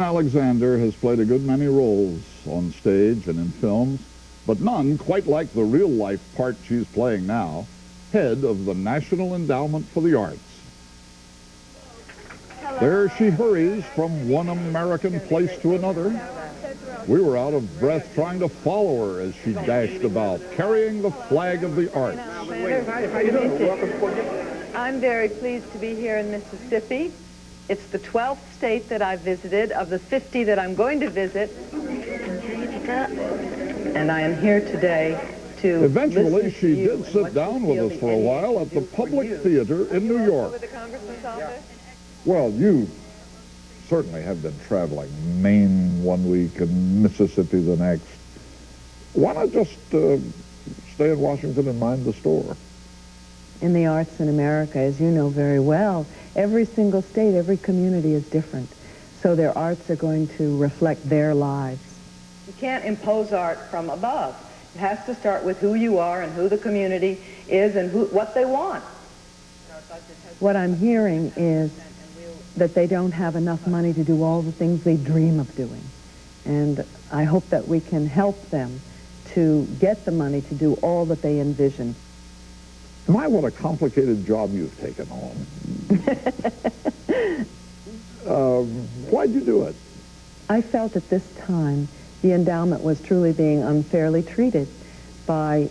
Alexander has played a good many roles on stage and in films, but none quite like the real-life part she's playing now, head of the National Endowment for the Arts. There she hurries from one American place to another. We were out of breath trying to follow her as she dashed about, carrying the flag of the arts. I'm very pleased to be here in Mississippi. It's the 12th state that I've visited, of the 50 that I'm going to visit. And I am here today to Eventually, she did sit down with us for a while at the Public Theater in New York. With the Congressman's office? Well, you certainly have been traveling. Maine one week and Mississippi the next. Why not just stay in Washington and mind the store? In the arts in America, as you know very well, every single state, every community is different. So their arts are going to reflect their lives. You can't impose art from above. It has to start with who you are and who the community is and what they want. What I'm hearing is that they don't have enough money to do all the things they dream of doing. And I hope that we can help them to get the money to do all that they envision. My, what a complicated job you've taken on. Why'd you do it? I felt at this time the endowment was truly being unfairly treated by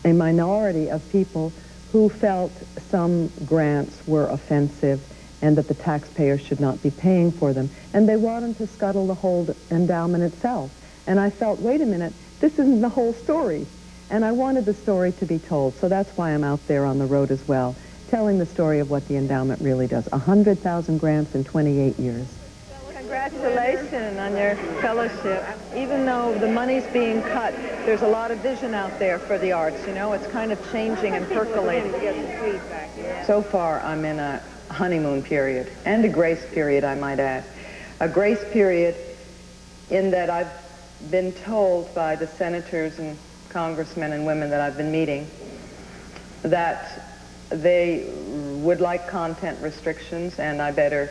a minority of people who felt some grants were offensive and that the taxpayers should not be paying for them. And they wanted to scuttle the whole endowment itself. And I felt, wait a minute, this isn't the whole story. And I wanted the story to be told, so that's why I'm out there on the road as well, telling the story of what the endowment really does. 100,000 grants in 28 years. Congratulations on your fellowship. Even though the money's being cut, there's a lot of vision out there for the arts, you know? It's kind of changing and percolating. So far, I'm in a honeymoon period, and a grace period, I might add. A grace period in that I've been told by the senators and congressmen and women that I've been meeting that they would like content restrictions, and I better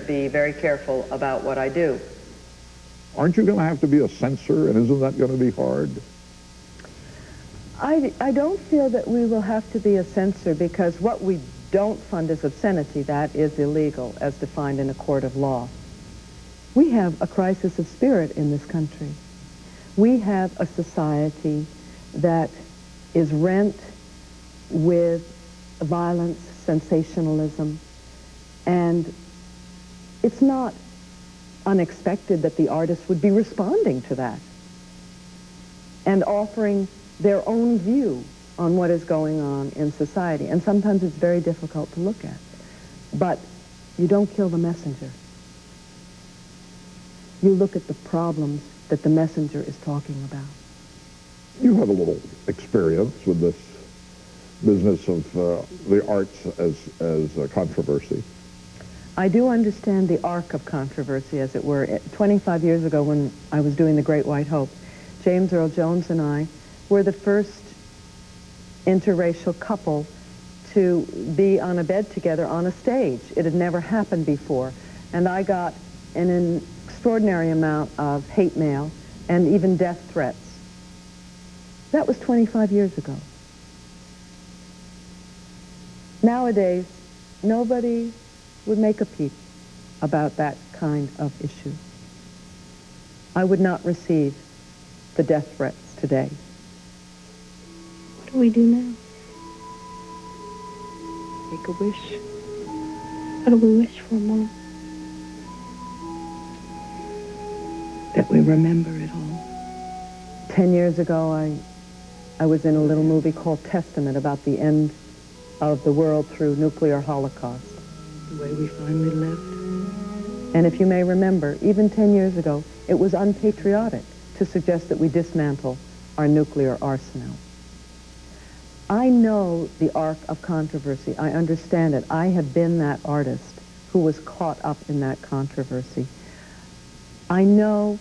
be very careful about what I do. Aren't you going to have to be a censor, and isn't that going to be hard? I don't feel that we will have to be a censor, because what we don't fund is obscenity. That is illegal as defined in a court of law. We have a crisis of spirit in this country. We have a society that is rent with violence, sensationalism, and it's not unexpected that the artists would be responding to that and offering their own view on what is going on in society. And sometimes it's very difficult to look at. But you don't kill the messenger. You look at the problems that the messenger is talking about. You have a little experience with this business of the arts as a controversy. I do understand the arc of controversy, as it were. 25 years ago, when I was doing The Great White Hope, James Earl Jones and I were the first interracial couple to be on a bed together on a stage. It had never happened before. And I got an extraordinary amount of hate mail and even death threats. That was 25 years ago. Nowadays, nobody would make a peep about that kind of issue. I would not receive the death threats today. What do we do now? Make a wish. What do we wish for, Mom? That we remember it all. 10 years ago, I was in a little movie called Testament about the end of the world through nuclear holocaust. The way we finally lived. And if you may remember, even 10 years ago, it was unpatriotic to suggest that we dismantle our nuclear arsenal. I know the arc of controversy. I understand it. I have been that artist who was caught up in that controversy. I know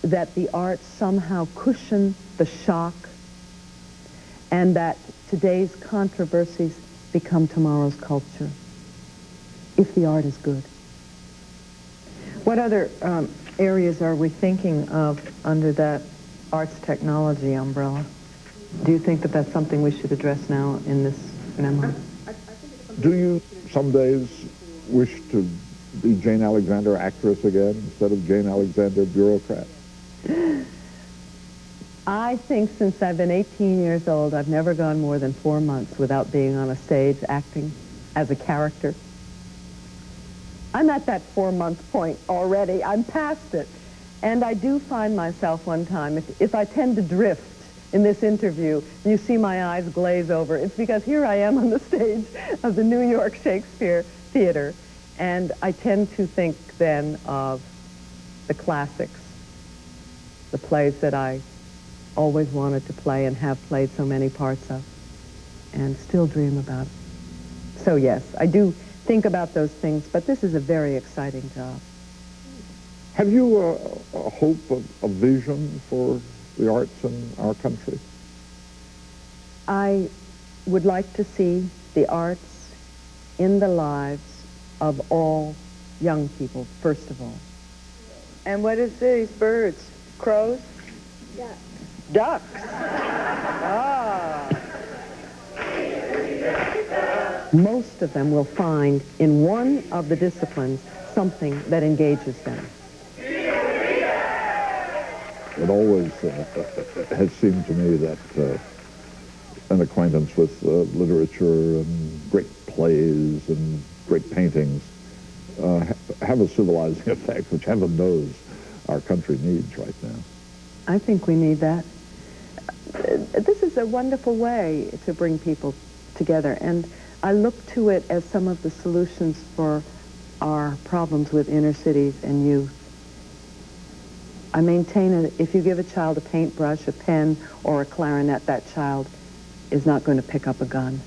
that the arts somehow cushion the shock and that today's controversies become tomorrow's culture, if the art is good. What other areas are we thinking of under that arts technology umbrella? Do you think that that's something we should address now in this memo? Do you some days wish to be Jane Alexander actress again instead of Jane Alexander bureaucrat? I think since I've been 18 years old, I've never gone more than 4 months without being on a stage acting as a character. I'm at that 4-month point already. I'm past it. And I do find myself one time, if I tend to drift in this interview, and you see my eyes glaze over, it's because here I am on the stage of the New York Shakespeare Theater, and I tend to think then of the classics, the plays that I always wanted to play and have played so many parts of, and still dream about it. So yes, I do think about those things, but this is a very exciting job. Have you a hope, a vision for the arts in our country? I would like to see the arts in the lives of all young people, first of all. And what is these birds? Crows? Yeah. Ducks. Ah. Most of them will find in one of the disciplines something that engages them. It always has seemed to me that an acquaintance with literature and great plays and great paintings have a civilizing effect, which heaven knows our country needs right now. I think we need that. This is a wonderful way to bring people together, and I look to it as some of the solutions for our problems with inner cities and youth. I maintain that if you give a child a paintbrush, a pen, or a clarinet, that child is not going to pick up a gun.